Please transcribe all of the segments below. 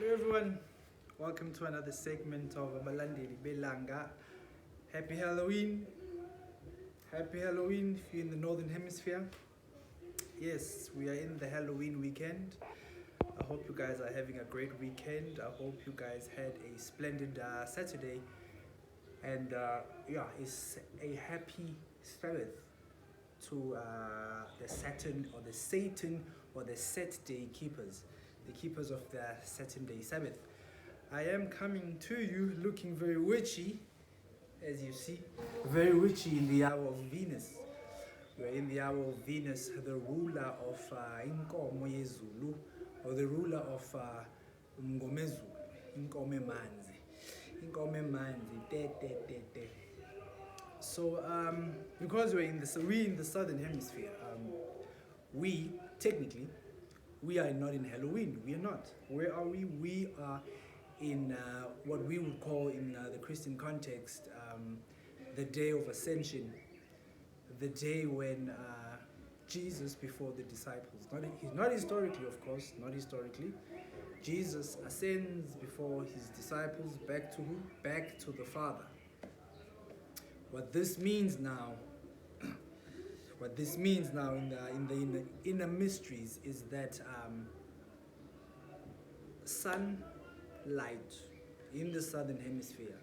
Hello everyone, welcome to another segment of i-NKoMo. Happy Halloween. Happy Halloween if you're in the Northern Hemisphere. Yes, we are in the Halloween weekend. I hope you guys are having a great weekend. I hope you guys had a splendid Saturday. And yeah, it's a happy Sabbath to the Saturn or the Satan or the Set Day keepers, the keepers of the Saturn Day Sabbath. I am coming to you looking very witchy, as you see, very witchy in the hour of Venus. We are in the hour of Venus, the ruler of i-NKoMo Zulu, or the ruler of Zulu, i-NKoMo Manzi. So because we're in the southern hemisphere, we technically are not in Halloween. We are not. Where are we? We are in what we would call in the Christian context the day of ascension, the day when Jesus before the disciples, not historically, of course, not historically, Jesus ascends before his disciples back to who? Back to the Father. What this means now in the inner mysteries is that sunlight in the southern hemisphere,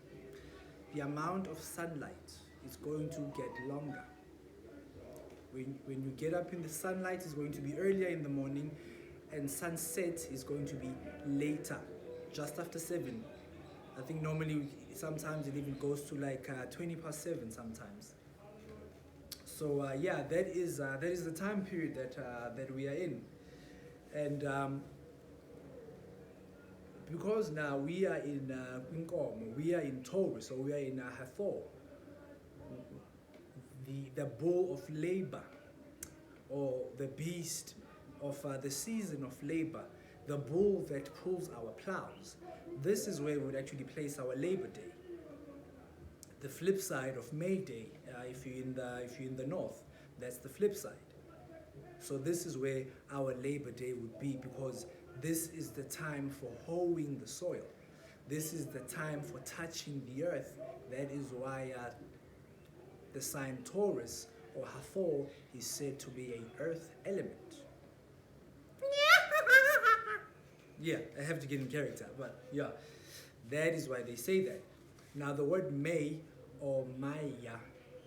the amount of sunlight is going to get longer. When you get up in the sunlight, it's going to be earlier in the morning, and sunset is going to be later, just after 7. I think normally, sometimes it even goes to like 20 past 7 sometimes. So yeah, that is the time period that we are in, and because now we are in i-NKoMo, we are in Taurus, or we are in i-YiHLo, the bull of labor, or the beast of the season of labor, the bull that pulls our plows. This is where we would actually place our Labor Day. The flip side of May Day, if you're in the north, that's the flip side. So this is where our Labor Day would be, because this is the time for hoeing the soil. This is the time for touching the earth. That is why the sign Taurus or i-YiHLo is said to be an earth element. Yeah, I have to get in character, but yeah, that is why they say that. Now the word May or Maya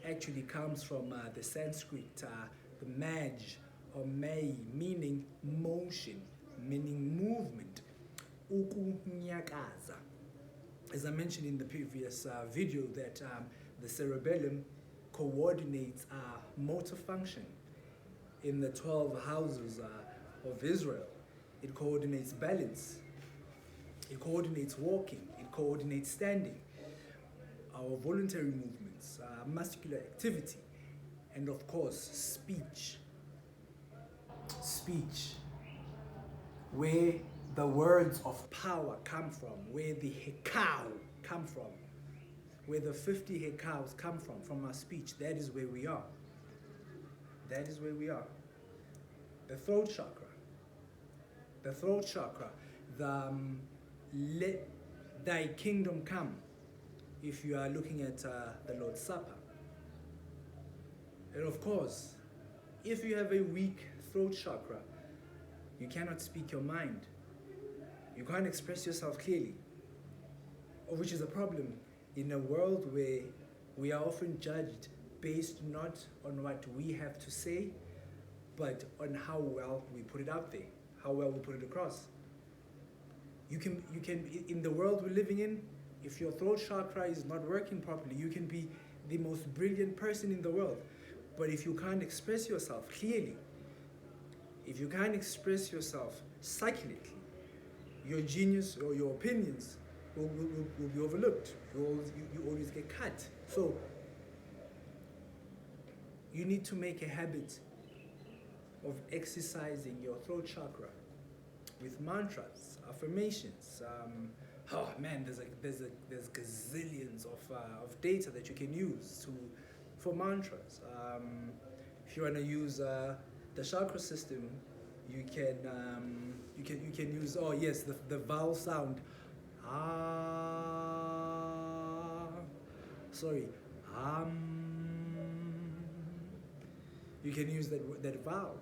actually comes from the Sanskrit, the Maj or May, meaning motion, meaning movement. Ukunyakaza. As I mentioned in the previous video, that the cerebellum coordinates motor function in the 12 houses of Israel. It coordinates balance, it coordinates walking, it coordinates standing, our voluntary movements, muscular activity, and of course, speech. Speech, where the words of power come from, where the hekau come from, where the 50 hekaus come from our speech. That is where we are. That is where we are. The throat chakra. The throat chakra, let thy kingdom come, if you are looking at the Lord's Supper. And of course, if you have a weak throat chakra, you cannot speak your mind. You can't express yourself clearly, which is a problem in a world where we are often judged based not on what we have to say, but on how well we put it out there, how well we put it across. You can, in the world we're living in, if your throat chakra is not working properly, you can be the most brilliant person in the world. But if you can't express yourself clearly, if you can't express yourself succulently, your genius or your opinions will be overlooked. You always get cut. So you need to make a habit of exercising your throat chakra with mantras, affirmations. Oh man, there's gazillions of data that you can use for mantras. If you want to use the chakra system, You can use, oh yes, the vowel sound. Ah, sorry. You can use that vowel.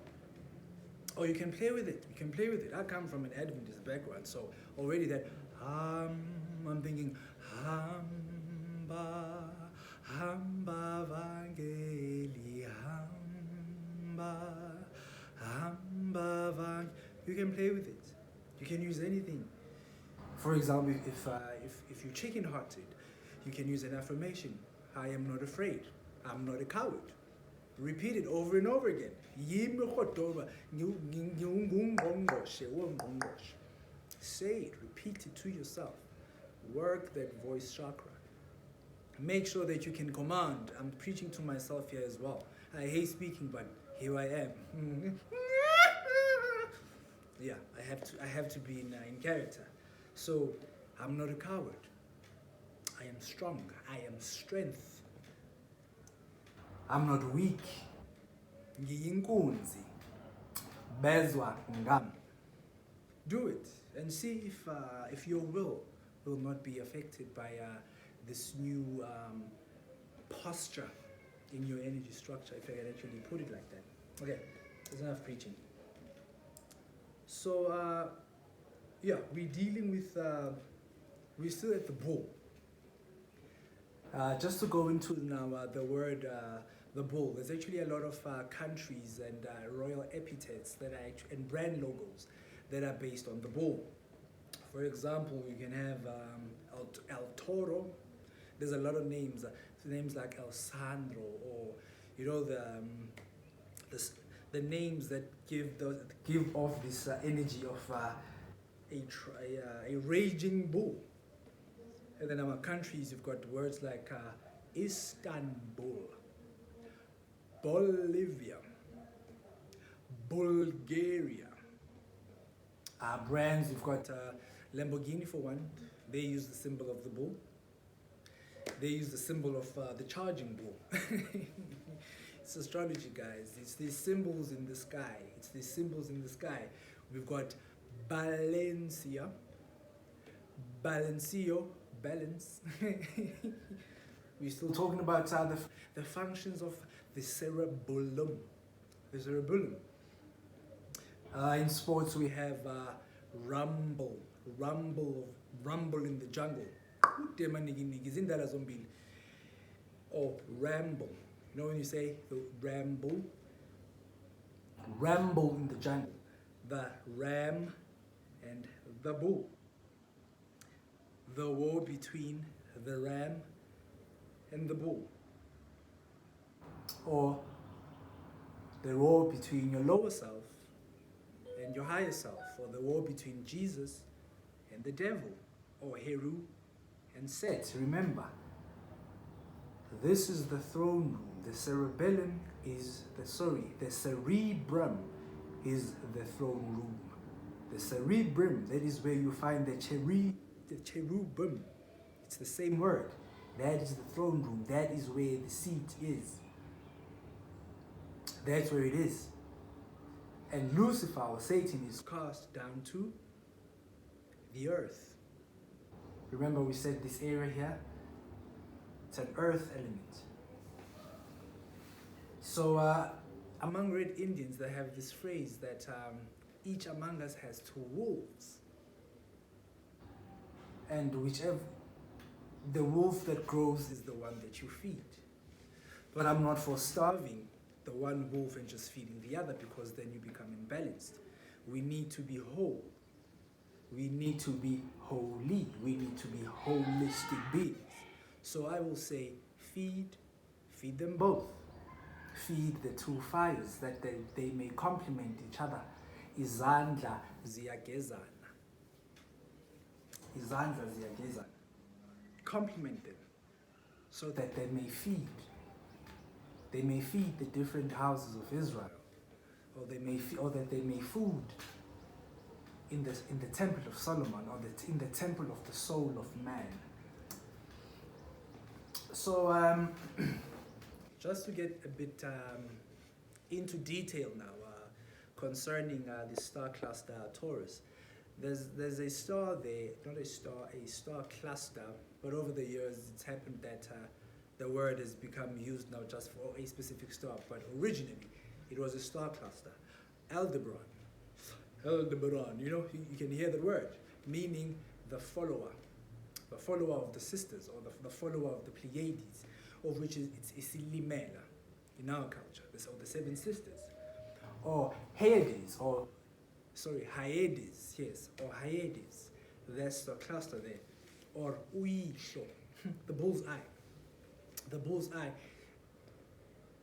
Or you can play with it. You can play with it. I come from an Adventist background, so already that I'm thinking hamba hamba vangeli hamba vang. You can play with it. You can use anything. For example, if you're chicken-hearted, you can use an affirmation. I am not afraid. I'm not a coward. Repeat it over and over again. Say it, repeat it to yourself. Work that voice chakra. Make sure that you can command. I'm preaching to myself here as well. I hate speaking, but here I am. Yeah, I have to be in character. So, I'm not a coward. I am strong. I am strength. I'm not weak. Ngiyinkunzi. Bezwa ngam. Do it and see if your will not be affected by this new posture in your energy structure, if I can actually put it like that. Okay, that's enough preaching. So, yeah, we're dealing with, we're still at the bull. Just to go into now the word, the bull, there's actually a lot of countries and royal epithets that are and brand logos that are based on the bull. For example, you can have El Toro. There's a lot of names like El Sandro, or you know the names that give off this energy of a raging bull. And then our countries, you've got words like Istanbul, Bolivia, Bulgaria. Brands, you've got Lamborghini for one. They use the symbol of the bull. They use the symbol of the charging bull. It's astrology, guys. It's these symbols in the sky. It's these symbols in the sky. We've got Balencia, Balencio, balance. We're still talking about the functions of the cerebellum. The cerebellum. In sports, we have rumble in the jungle. Or ramble. You know when you say the ramble in the jungle. The ram and the bull. The war between the ram and the bull. Or the war between your lower self and your higher self. Or the war between Jesus and the devil. Or Heru and Set. Remember, this is the throne room. The cerebellum is the cerebrum is the throne room. The cerebrum, that is where you find the cherubim. It's the same word. That is the throne room. That is where the seat is. That's where it is. And Lucifer, or Satan, is cast down to the earth. Remember we said this area here, it's an earth element. So among Red Indians, they have this phrase that each among us has two wolves. And whichever, the wolf that grows is the one that you feed. But I'm not for starving the one wolf and just feeding the other, because then you become imbalanced. We need to be whole. We need to be holy. We need to be holistic beings. So I will say, feed them both. Feed the two fires, that they may complement each other. Izandla ziyagezana. Izandla ziyagezana. Complement them so that they may feed. They may feed the different houses of Israel, or that they may food in the temple of Solomon, or in the temple of the soul of man. So just to get a bit into detail now, concerning the star cluster Taurus. There's a star there, not a star cluster, but over the years it's happened that the word has become used now just for a specific star, but originally it was a star cluster. ELDeBaRaN, you can hear the word, meaning the follower of the sisters, or the follower of the Pleiades, of which it's Isilimela in our culture, so the seven sisters. Or Hyades, yes, or Hyades, that's the cluster there. Or u-YiHLo, the bull's eye. The bull's eye,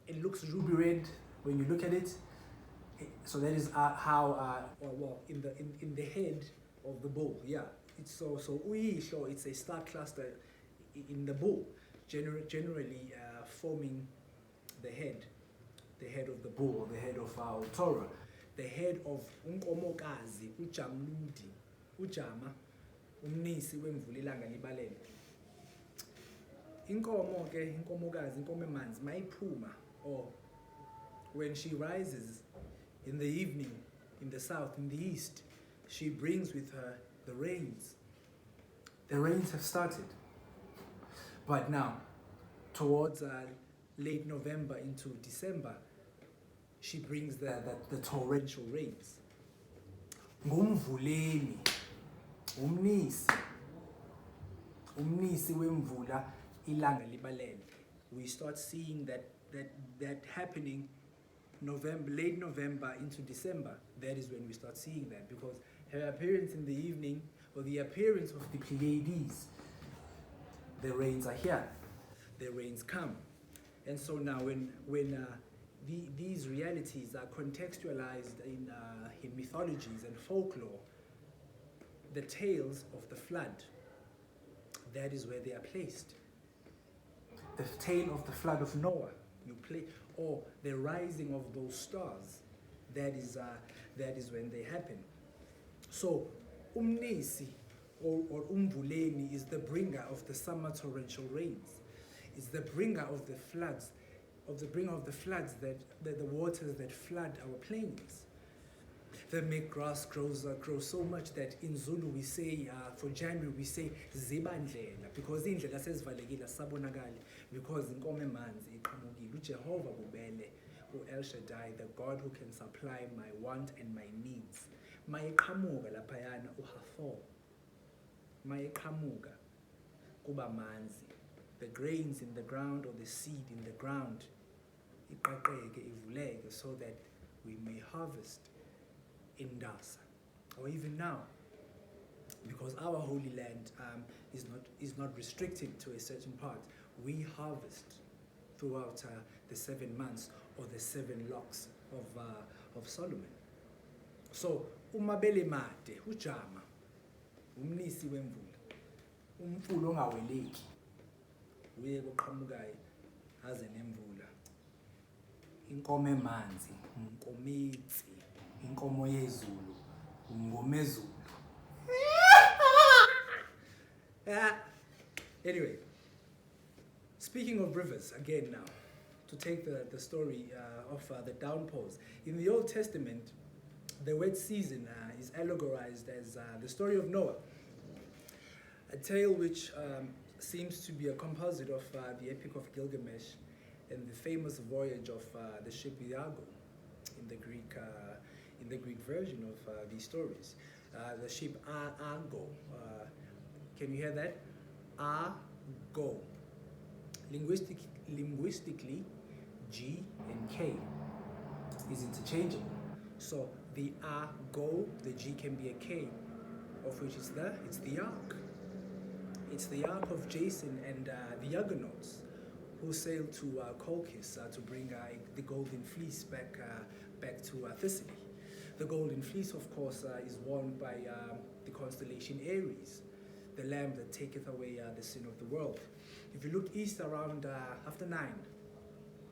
it looks ruby red when you look at it. So that is how, in the head of the bull, yeah. It's so u-YiHLo, it's a star cluster in the bull, generally forming the head of the bull, the head of our Torah, the head of i-NKoMokazi, ujama, umnisi wemvula ilanga libalele. iNKomokazi, inkomo emanzi, mayiphuma, or when she rises in the evening, in the south, in the east, she brings with her the rains. The rains have started. But now, towards late November into December, she brings the torrential rains. Ngumvuleni, umnisi wemvula ilanga libalele. We start seeing that happening late November into December. That is when we start seeing that, because her appearance in the evening, or the appearance of the Pleiades, the rains are here. The rains come. And so now when these realities are contextualized in mythologies and folklore, the tales of the flood, that is where they are placed. The tale of the flood of Noah, or the rising of those stars, that is when they happen. So umnisi or umvuleni is the bringer of the summer torrential rains. It's the bringer of the floods, that the waters that flood our plains, that make grass grow so much that in Zulu we say, for January we say zibandlela, because indlela sezivalekile asabonakali, because inkomo emanzi iqhamukile. uJehova bubele, El Shaddai, the God who can supply my want and my needs. Mayiqhamuka laphayana uHathor, mayiqhamuka kuba manzi, the grains in the ground, or the seed in the ground, iqaqeke, ivuleke, so that we may harvest in Dasa, or even now, because our holy land is not restricted to a certain part. We harvest throughout the 7 months, or the 7 locks of Solomon. So umabele made, ujama, umnisi wemvula, umfula ongaweleki, uye koqhamukayo aze nemvula. Inkomo emanzi, unkomitsi, inkomo yezulu, ungomezulu. Anyway, speaking of rivers, again now, to take the story of the downpours. In the Old Testament, the wet season is allegorized as the story of Noah, a tale which seems to be a composite of the Epic of Gilgamesh and the famous voyage of the ship eYago in the Greek version of these stories. The ship i-NKoMo. Can you hear that? Go. Linguistically, G and K is interchangeable. So the go, the G can be a K, of which it's the ark. It's the ark of Jason and the Argonauts, who sailed to Colchis to bring the golden fleece back to Thessaly. The golden fleece, of course, is worn by the constellation Aries, the lamb that taketh away the sin of the world. If you look east around after 9,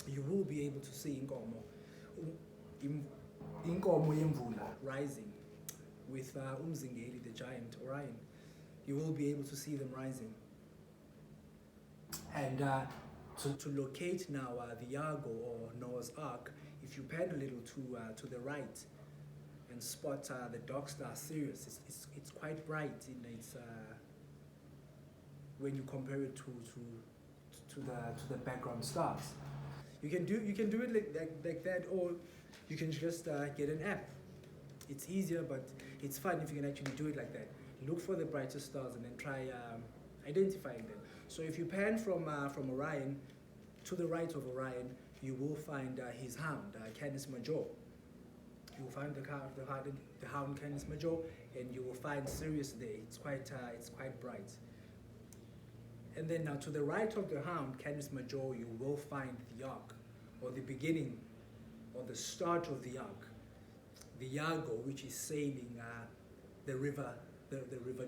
you will be able to see iNKoMo yemvula rising with uMzingeli, the giant Orion. You will be able to see them rising. And to locate now the Yago, or Noah's Ark, if you pan a little to the right, and spot the dark star Sirius. It's quite bright in its when you compare it to the background stars. You can do it like that, or you can just get an app. It's easier, but it's fun if you can actually do it like that. Look for the brightest stars and then try identifying them. So if you pan from Orion to the right of Orion, you will find his hound, Canis Major. You will find the hound Canis Major, and you will find Sirius there. It's quite bright. And then now to the right of the hound, Canis Major, you will find the ark, or the beginning, or the start of the ark, the ELDeBaRaN, which is sailing the river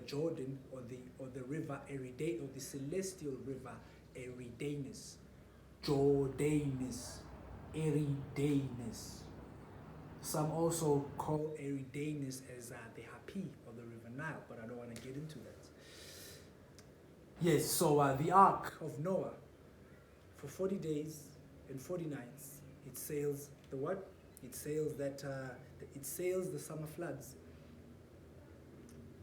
Jordan, or the river Eridanus, or the celestial river Eridanus, Jordanus, Eridanus. Some also call Eridanus as the Happy of the river Nile, but I don't want to get into that. Yes, so the Ark of Noah, for 40 days and 40 nights, it sails the what? It sails the summer floods.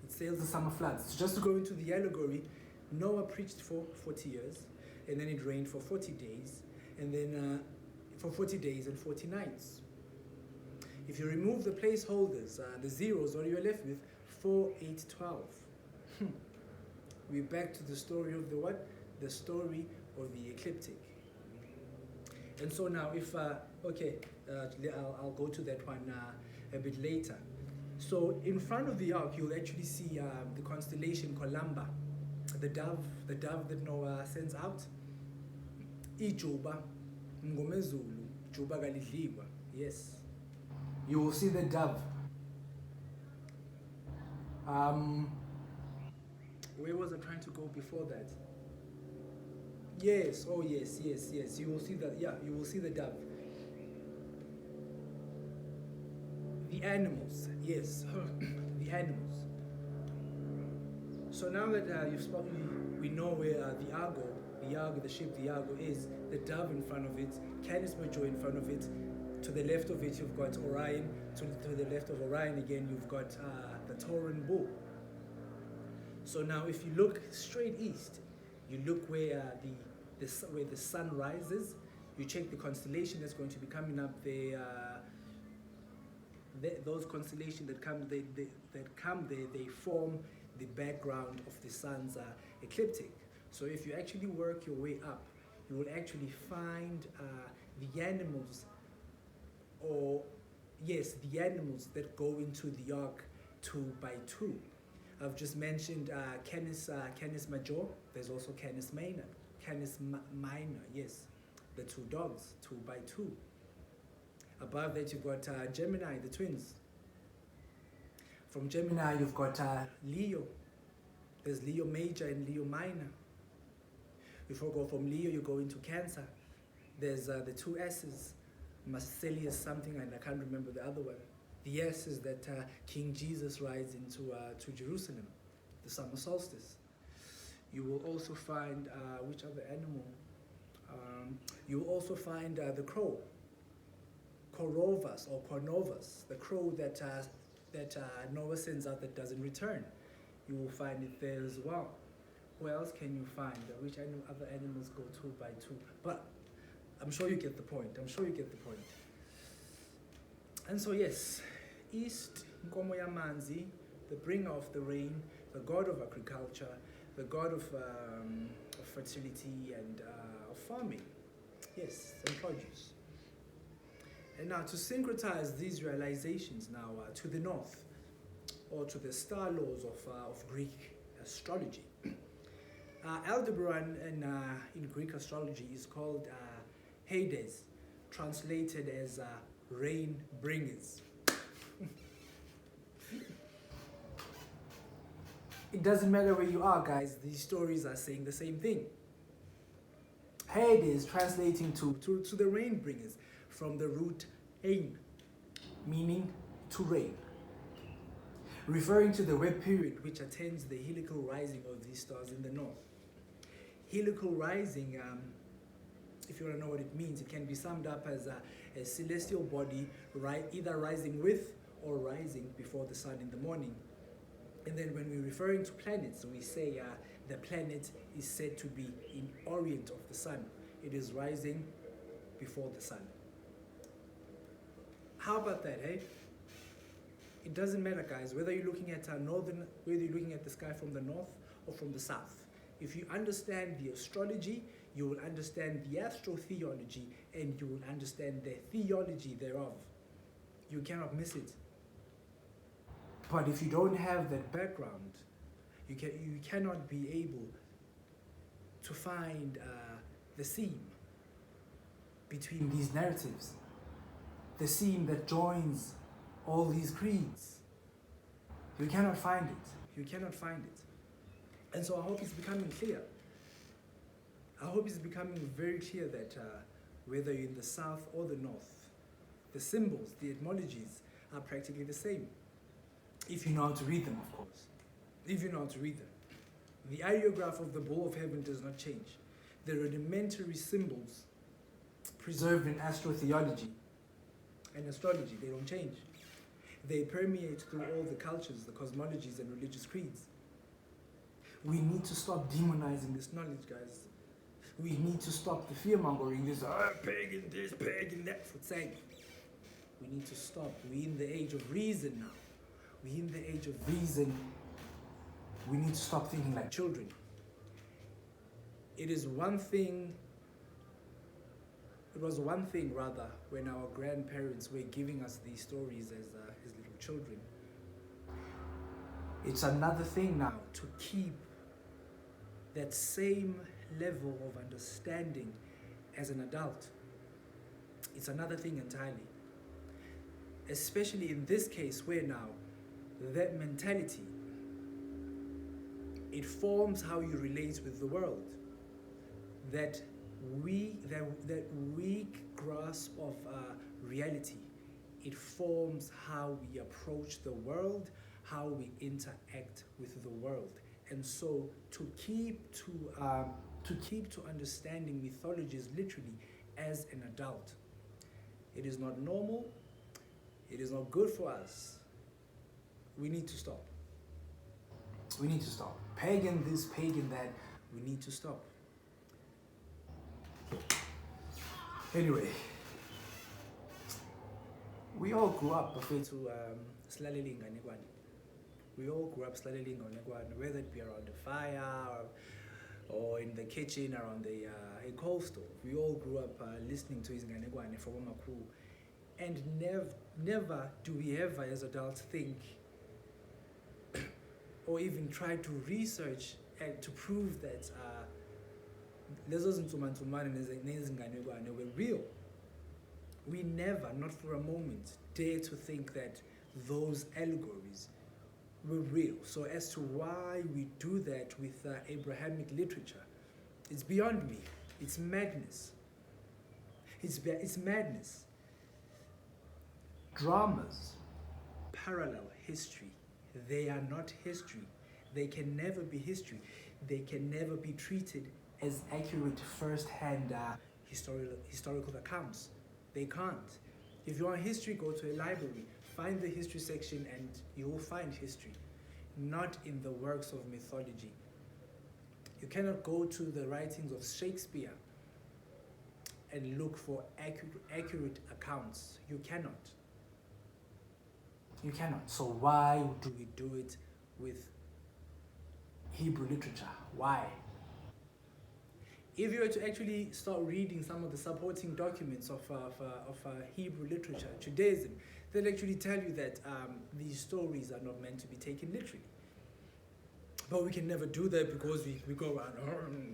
It sails the summer floods. So just to go into the allegory, Noah preached for 40 years, and then it rained for 40 days, and then for 40 days and 40 nights. If you remove the placeholders, the zeros, what you're left with, 4, 8, 12. We're back to the story of the what? The story of the ecliptic. And so now if, I'll go to that one a bit later. So in front of the ark, you'll actually see the constellation Columba, the dove that Noah sends out. I-Juba, Zulu, Juba kalidliwa. Yes. You will see the dove. Where was I trying to go before that? Yes, oh yes. You will see that, you will see the dove. The animals, yes, the animals. So now that we know where the ship, the ELDeBaRaN is, the dove in front of it, Canis Major in front of it. To the left of it, you've got Orion. To the left of Orion again, you've got the Tauran bull. So now, if you look straight east, you look where the sun rises. You check the constellation that's going to be coming up there. Those constellations that come there, they form the background of the sun's ecliptic. So if you actually work your way up, you will actually find the animals. The animals that go into the ark 2 by 2. I've just mentioned Canis Major. There's also Canis Minor. Yes, the 2 dogs, 2 by 2. Above that, you've got Gemini, the twins. From Gemini, you've got Leo. There's Leo Major and Leo Minor. If you go from Leo, you go into Cancer. There's the 2 S's. Marcellus something, and I can't remember the other one. The S is that King Jesus rides into to Jerusalem, the summer solstice. You will also find, which other animal? You will also find the crow, Corvus or Cornovus, the crow that Noah sends out that doesn't return. You will find it there as well. Where else can you find? Which other animals go 2 by 2? But I'm sure you get the point. And so yes, East, i-NKoMo yamanzi, the bringer of the rain, the god of agriculture, the god of fertility and of farming. Yes, and produce. And now to syncretize these realizations now to the north, or to the star laws of Greek astrology. ELDeBaRaN in Greek astrology is called Hades, translated as rain bringers. It doesn't matter where you are, guys, these stories are saying the same thing. Hades translating to the rain bringers, from the root ein, meaning to rain, referring to the wet period which attends the helical rising of these stars in the north. Helical rising, if you want to know what it means, it can be summed up as a celestial body either rising with or rising before the sun in the morning. And then when we're referring to planets, we say the planet is said to be in orient of the sun. It is rising before the sun. How about that, hey? It doesn't matter, guys, whether you're looking at whether you're looking at the sky from the north or from the south. If you understand the astrology, you will understand the astrotheology, and you will understand the theology thereof. You cannot miss it. But if you don't have that background, you cannot be able to find the seam between these narratives, the seam that joins all these creeds. You cannot find it. You cannot find it. And so I hope it's becoming clear. I hope it's becoming very clear that whether you're in the south or the north, the symbols, the etymologies are practically the same. If you know how to read them, of course. If you know how to read them. The ideograph of the bull of heaven does not change. The rudimentary symbols preserved in astrotheology and astrology, they don't change. They permeate through all the cultures, the cosmologies, and religious creeds. We need to stop demonizing this knowledge, guys. We need to stop the fear-mongering, this pagan this, pagan that, for saying. We need to stop. We're in the age of reason now. We're in the age of reason. We need to stop thinking like children. It was one thing rather when our grandparents were giving us these stories as little children. It's another thing now to keep that same level of understanding as an adult. It's another thing entirely. Especially in this case where now that mentality, it forms how you relate with the world. That weak grasp of reality, it forms how we approach the world, how we interact with the world. And so to keep to understanding mythologies literally as an adult, it is not normal, it is not good for us. We need to stop. We need to stop. Pagan this, pagan that, we need to stop. Anyway, we all grew up bafethu silalele inganekwane. We all grew up silalele inganekwane, whether it be around the fire or in the kitchen around a coal stove. We all grew up listening to izinganekwane from Omakhulu. And never do we ever as adults think or even try to research and to prove that lezo zinsumansumane nezinganekwane were real. We never, not for a moment, dare to think that those allegories were real. So as to why we do that with Abrahamic literature, it's beyond me. It's madness. It's madness. Dramas parallel history. They are not history. They can never be history. They can never be treated as accurate first-hand historical accounts. They can't. If you want history, go to a library, find the history section, and you will find history, not in the works of mythology. You cannot go to the writings of Shakespeare and look for accurate accounts. You cannot. You cannot. So why do we do it with Hebrew literature? Why? If you were to actually start reading some of the supporting documents of Hebrew literature, Judaism, they'll actually tell you that these stories are not meant to be taken literally. But we can never do that because we go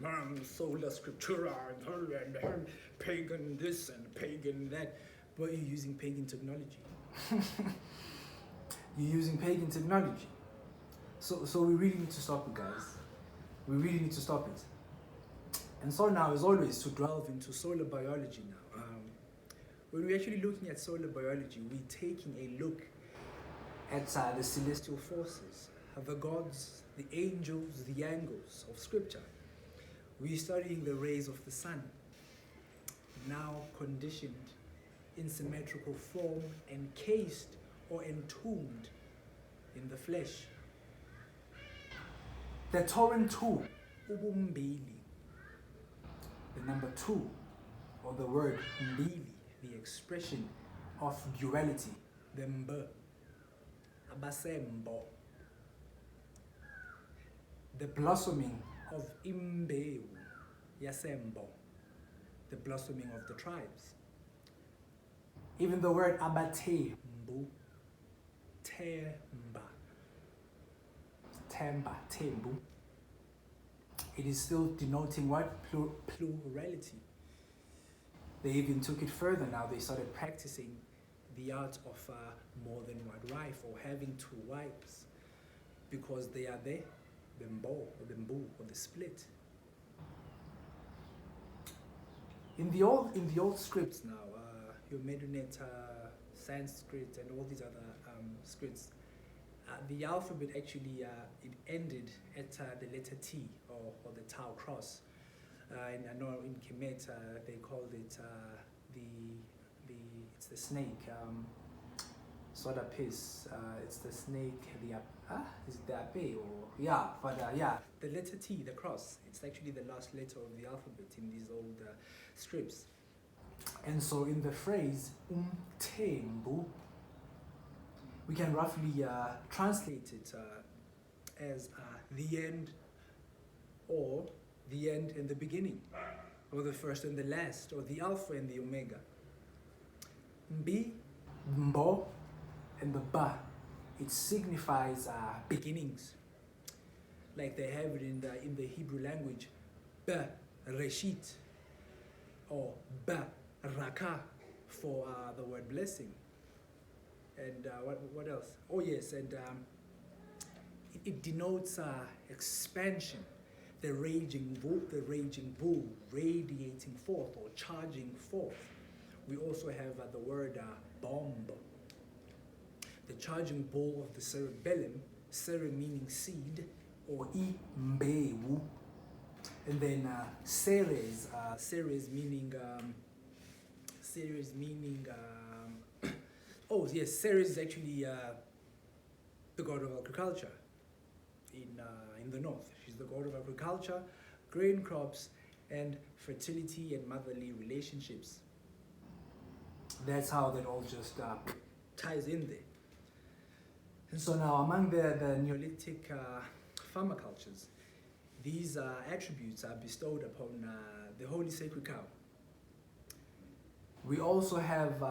around sola scriptura and pagan this and pagan that. But you're using pagan technology. You're using pagan technology. So we really need to stop it, guys. We really need to stop it. And so now, as always, to delve into solar biology now. When we're actually looking at solar biology, we're taking a look at the celestial forces, the gods, the angels, the angles of scripture. We're studying the rays of the sun, now conditioned in symmetrical form, encased or entombed in the flesh. The Tauran 2, ubumbili. The number 2, or the word mbili, the expression of duality, the mb, abasembo. The blossoming of imbeu, yasembo, the blossoming of the tribes. Even the word abate mbu, temba, tembu, it is still denoting what? Plurality. They even took it further now. They started practicing the art of more than one wife, or having 2 wives, because they are there, the mbo, or the mbu, or the split. In the old scripts now, your Medunet, Sanskrit, and all these other scripts, the alphabet actually it ended at the letter T, or the Tau cross. And I know in Kemet they called it it's the snake, soda piss. It's the snake. Is it the ape, or yeah? But yeah, the letter T, the cross. It's actually the last letter of the alphabet in these old scripts. And so in the phrase tembu, we can roughly translate it as the end, or the end and the beginning, or the first and the last, or the alpha and the omega. Mbi, mbo, and the ba, it signifies beginnings, like they have it in the Hebrew language, ba reshit, or ba raka, for the word blessing. And what else? Oh yes, and it denotes expansion, the raging bull radiating forth or charging forth. We also have the word bomb, the charging bull of the cerebellum, cere meaning seed, or imbeu, and then ceres, ceres meaning oh yes, Ceres is actually the god of agriculture in the north. She's the god of agriculture, grain crops, and fertility and motherly relationships. That's how that all just ties in there. And so now among the Neolithic farmer cultures, these attributes are bestowed upon the holy sacred cow. We also have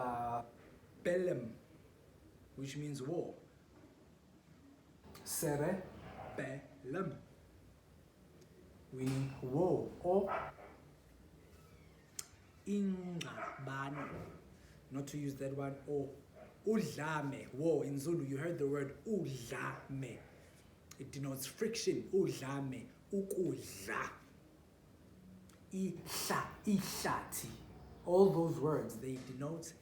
Bellum, which means war. Cerebellum, meaning war, or ingxabano, not to use that one, or udlame, war. In Zulu, you heard the word udlame. It denotes friction, udlame, ukudla, ihlati. All those words, they denote,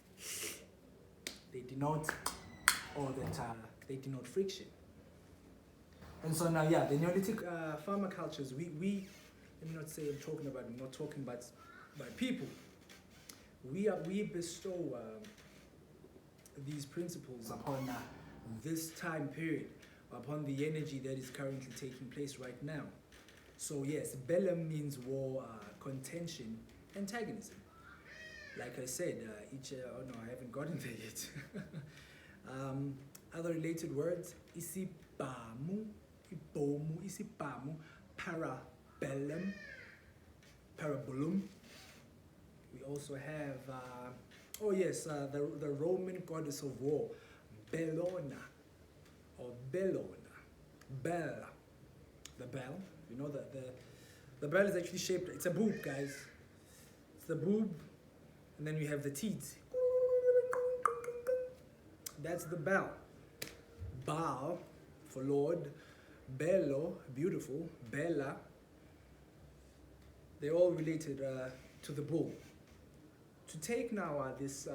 or that they denote friction. And so now, yeah, the Neolithic farmer cultures, we let me not say I'm talking about people. We bestow these principles upon this time period, upon the energy that is currently taking place right now. So yes, Bellum means war, contention, antagonism. Like I said, oh no, I haven't gotten there yet. Other related words, isibamu, ibomu, isibamu, parabellum, parabolum. We also have, oh yes, the Roman goddess of war, Bellona, or Bellona, Bella, the bell. You know that the bell is actually shaped, it's a boob, guys. It's the boob. And then we have the teeth. That's the bell. Baal, for Lord. Bello, beautiful. Bella. They're all related to the bull. To take now this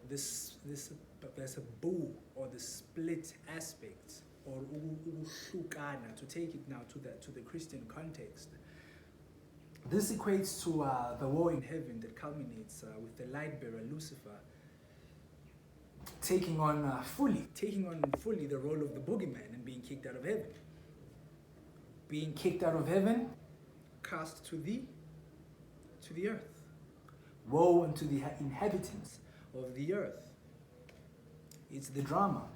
there's a bull, or the split aspect, or uhlukana, to take it now to the Christian context. This equates to the war in heaven that culminates with the light bearer Lucifer taking on fully the role of the boogeyman and being kicked out of heaven. Being kicked out of heaven, cast to the earth. Woe unto the inhabitants of the earth. It's the drama.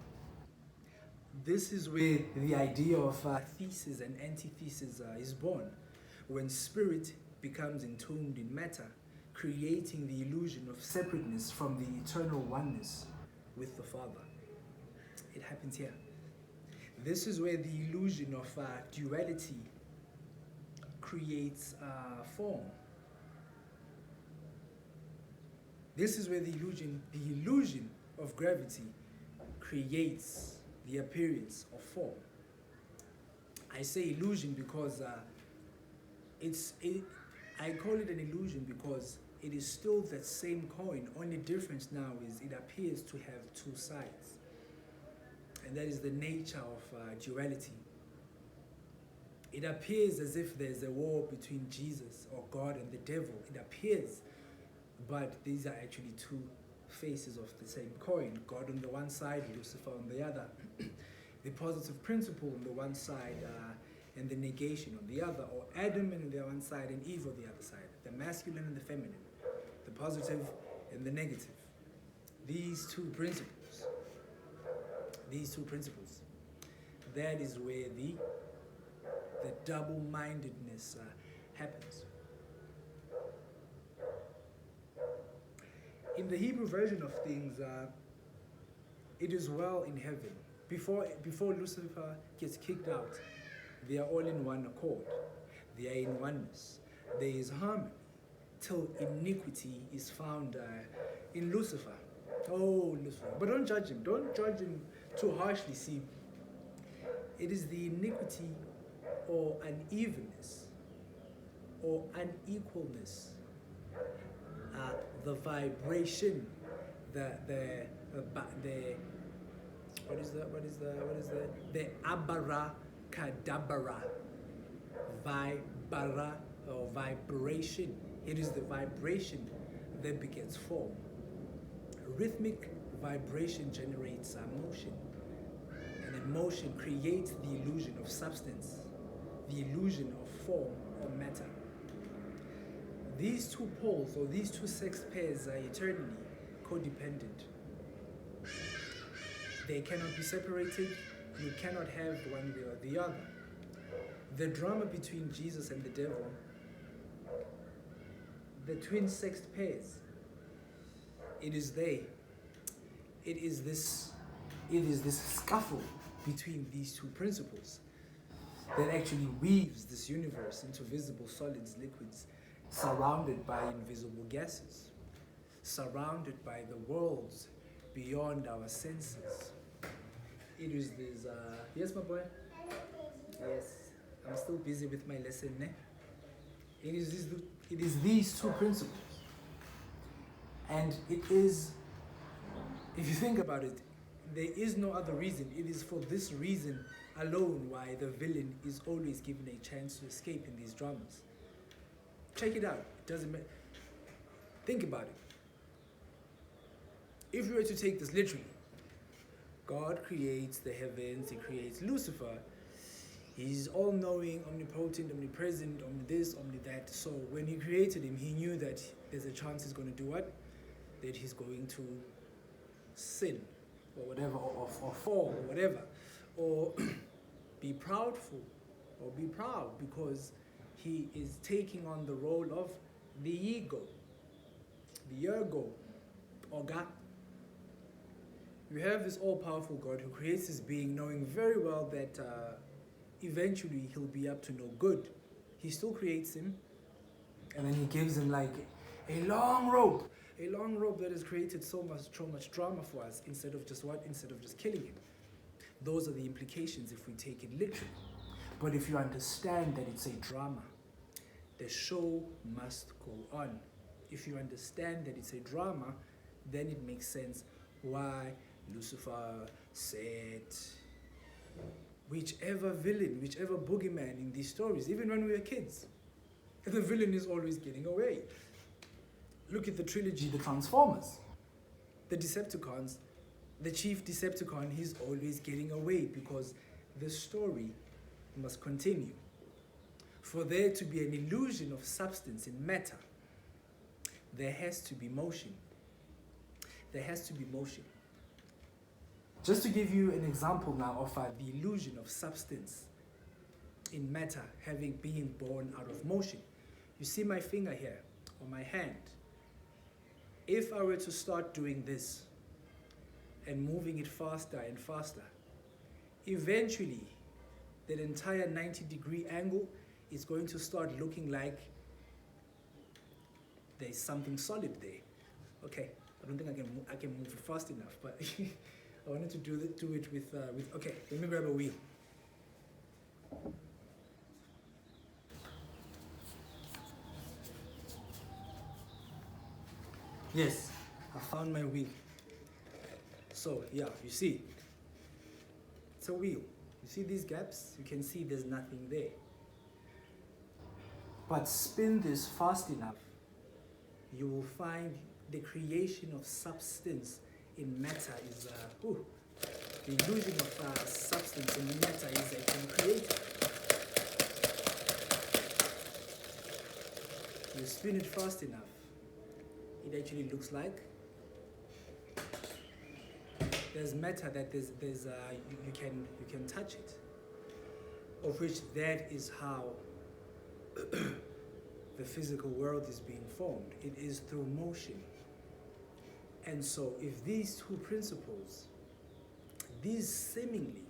This is where the idea of thesis and antithesis is born. When spirit becomes entombed in matter, creating the illusion of separateness from the eternal oneness with the Father. It happens here. This is where the illusion of duality creates form. This is where the illusion of gravity creates the appearance of form. I say illusion because I call it an illusion because it is still that same coin. Only difference now is it appears to have two sides. And that is the nature of duality. It appears as if there's a war between Jesus or God and the devil. It appears, but these are actually two faces of the same coin. God on the one side, Lucifer on the other. The positive principle on the one side and the negation on the other, or Adam on the one side and Eve on the other side. The masculine and the feminine. The positive and the negative. These two principles. That is where the double-mindedness happens. In the Hebrew version of things, it is well in heaven. Before Lucifer gets kicked out, they are all in one accord. They are in oneness. There is harmony till iniquity is found in Lucifer. Oh, Lucifer. But don't judge him. Don't judge him too harshly. See, it is the iniquity or unevenness or unequalness, the vibration, the abara kadabara, vibara or vibration. It is the vibration that begets form. Rhythmic vibration generates motion, and then motion creates the illusion of substance, the illusion of form or matter. These two poles or these two sex pairs are eternally codependent. They cannot be separated. You cannot have one or the other. The drama between Jesus and the devil, the twin sexed pairs, it is this scuffle between these two principles that actually weaves this universe into visible solids, liquids, surrounded by invisible gases, surrounded by the worlds beyond our senses. It is this, yes, my boy? Yes, I'm still busy with my lesson, ne? It is these two principles. And it is, if you think about it, there is no other reason. It is for this reason alone why the villain is always given a chance to escape in these dramas. Check it out. It doesn't matter. Think about it. If you were to take this literally, God creates the heavens, He creates Lucifer. He's all-knowing, omnipotent, omnipresent, omni-this, omni-that. So when He created him, He knew that there's a chance he's going to do what? That he's going to sin, or whatever, or fall, or whatever. Or be proudful, or be proud, because he is taking on the role of the ego, the ergo, or God. You have this all-powerful God who creates this being, knowing very well that eventually he'll be up to no good. He still creates him, and then he gives him like a long rope that has created so much drama for us, instead of just what? Instead of just killing him. Those are the implications if we take it literally. But if you understand that it's a drama, the show must go on. If you understand that it's a drama, then it makes sense why Lucifer said, whichever villain, whichever boogeyman in these stories, even when we were kids, the villain is always getting away. Look at the trilogy, the Transformers. The Decepticons the chief Decepticon, he's always getting away because the story must continue. For there to be an illusion of substance in matter, there has to be motion. There has to be motion. Just to give you an example now of the illusion of substance in matter being born out of motion. You see my finger here on my hand. If I were to start doing this and moving it faster and faster, eventually that entire 90-degree angle is going to start looking like there's something solid there. Okay, I don't think I can move it fast enough, but I wanted to do it with okay, let me grab a wheel. Yes, I found my wheel. So yeah, you see, it's a wheel. You see these gaps? You can see there's nothing there. But spin this fast enough, you will find the creation of substance in matter is the illusion of substance in matter is created. You spin it fast enough, it actually looks like there's matter that you can touch it, of which that is how the physical world is being formed. It is through motion. And so if these two principles, these seemingly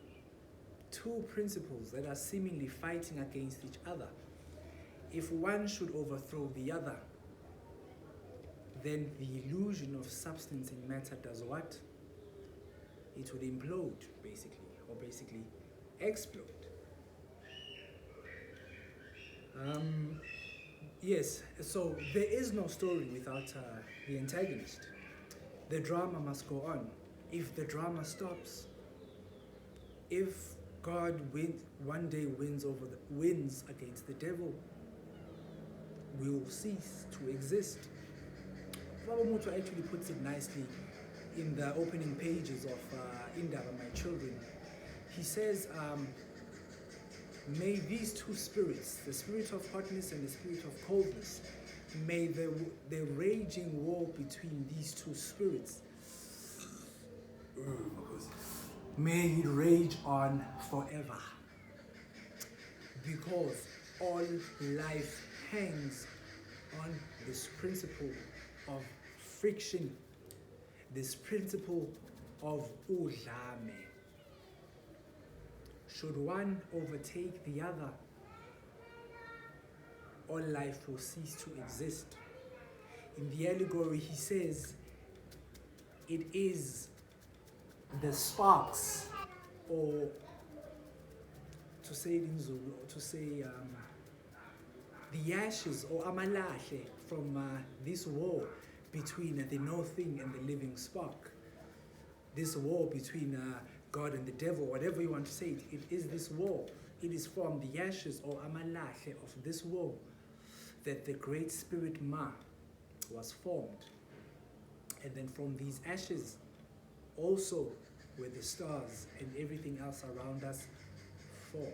two principles that are seemingly fighting against each other, if one should overthrow the other, then the illusion of substance in matter does what? It would implode, basically, or basically explode. Yes, so there is no story without the antagonist. The drama must go on. If the drama stops, if God one day wins against the devil, we will cease to exist. Babamoto actually puts it nicely in the opening pages of i-NKoMo, My Children. He says, may these two spirits, the spirit of hotness and the spirit of coldness, may the raging war between these two spirits, may it rage on forever. Because all life hangs on this principle of friction, this principle of udlame. Should one overtake the other, all life will cease to exist. In the allegory, he says, it is the sparks, or to say it in Zulu, or to say the ashes or amalahle from this war between the nothing and the living spark. This war between God and the devil, whatever you want to say, it is this war. It is from the ashes or amalahle of this war that the great spirit Ma was formed. And then from these ashes also were the stars and everything else around us formed.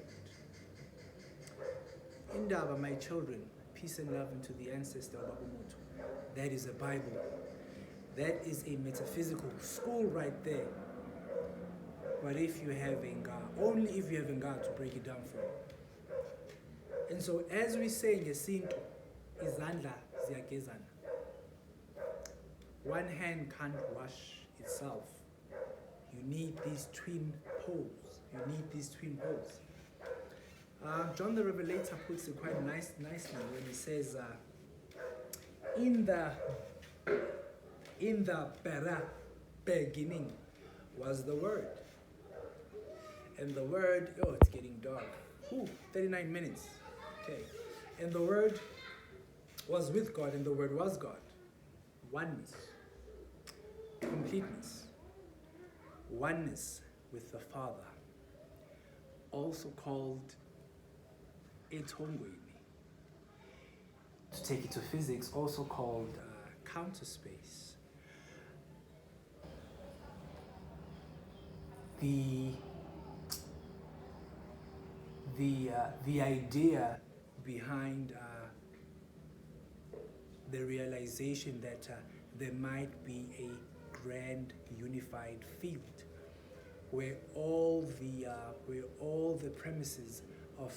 i-NKoMo, my children, peace and love unto the ancestor of Babamoto. That is a Bible. That is a metaphysical school right there. But if you have iNKa, only if you have iNKa to break it down for you. And so as we say in Yesintu, izandla ziyagezana. One hand can't wash itself. You need these twin poles. You need these twin poles. John the Revelator puts it quite nicely when he says, in the beginning was the Word. And the Word, oh, it's getting dark. 39 minutes. Okay. And the Word was with God, and the Word was God. Oneness. Completeness. Oneness with the Father. Also called eThongweni. To take it to physics, also called counter space. the idea behind the realization that there might be a grand unified field where all the premises of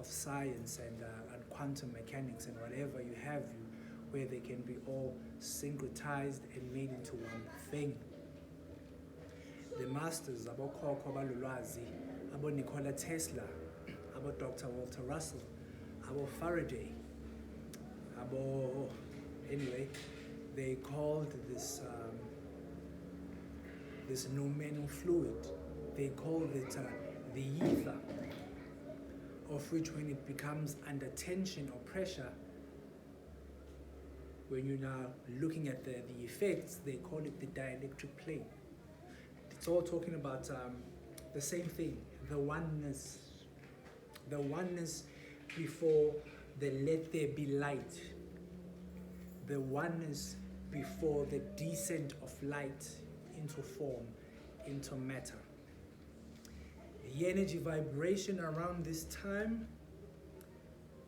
science and quantum mechanics and whatever you have, where they can be all syncretized and made into one thing. The masters, abokhokho abalulwazi, abo-Nikola Tesla, abo-Dr. Walter Russell, abo-Faraday, anyway, they called this this nominal fluid, they called it the ether, of which when it becomes under tension or pressure, when you're now looking at the effects, they call it the dielectric plane. It's all talking about the same thing, the oneness before the let there be light, the oneness before the descent of light into form, into matter. The energy vibration around this time,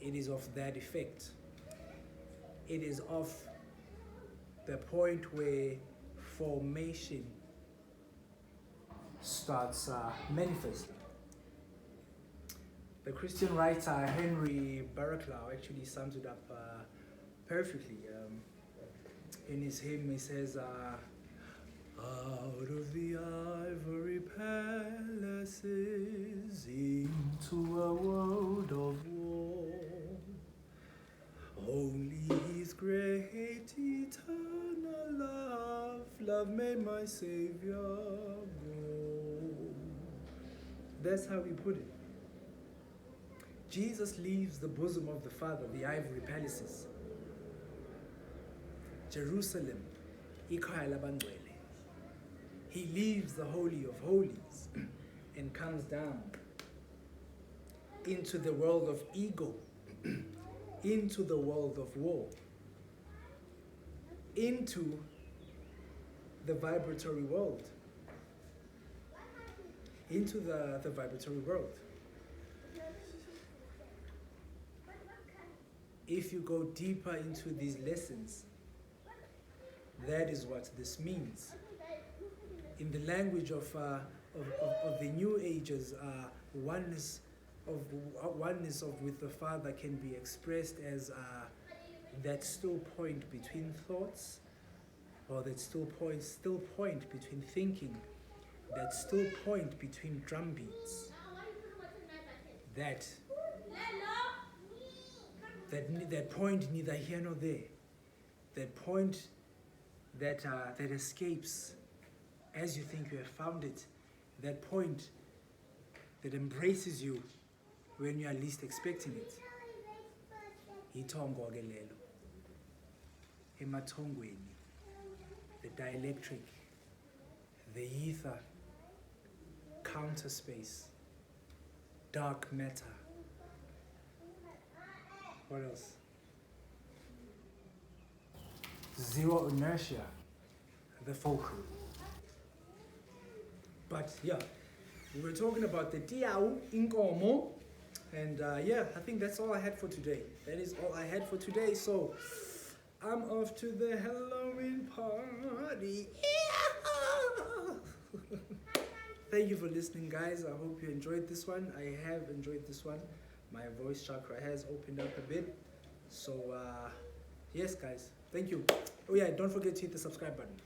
it is of that effect. It is of the point where formation starts manifesting. The Christian writer Henry Baraclow actually sums it up perfectly. In his hymn, he says, out of the ivory palaces into a world of war, only his great eternal love made my Savior go. That's how he put it. Jesus leaves the bosom of the Father, the ivory palaces, Jerusalem, i-NKoMo. He leaves the Holy of Holies and comes down into the world of ego, into the world of war, into the vibratory world, into the vibratory world. If you go deeper into these lessons, that is what this means. In the language of the New Ages, oneness with the Father can be expressed as that still point between thoughts, or that still point between thinking, that still point between drum beats, that point neither here nor there, that point that escapes as you think you have found it, that point that embraces you when you are least expecting it. Ithongo ke lelo. Emathongweni, the dielectric, the ether, counter space, dark matter. What else? Zero inertia, the fulcrum. But yeah, we were talking about the i-NKoMo, and yeah, I think that's all I had for today. That is all I had for today. So I'm off to the Halloween party. Thank you for listening, guys. I hope you enjoyed this one. I have enjoyed this one. My voice chakra has opened up a bit. So yes, guys, thank you. Oh yeah, don't forget to hit the subscribe button.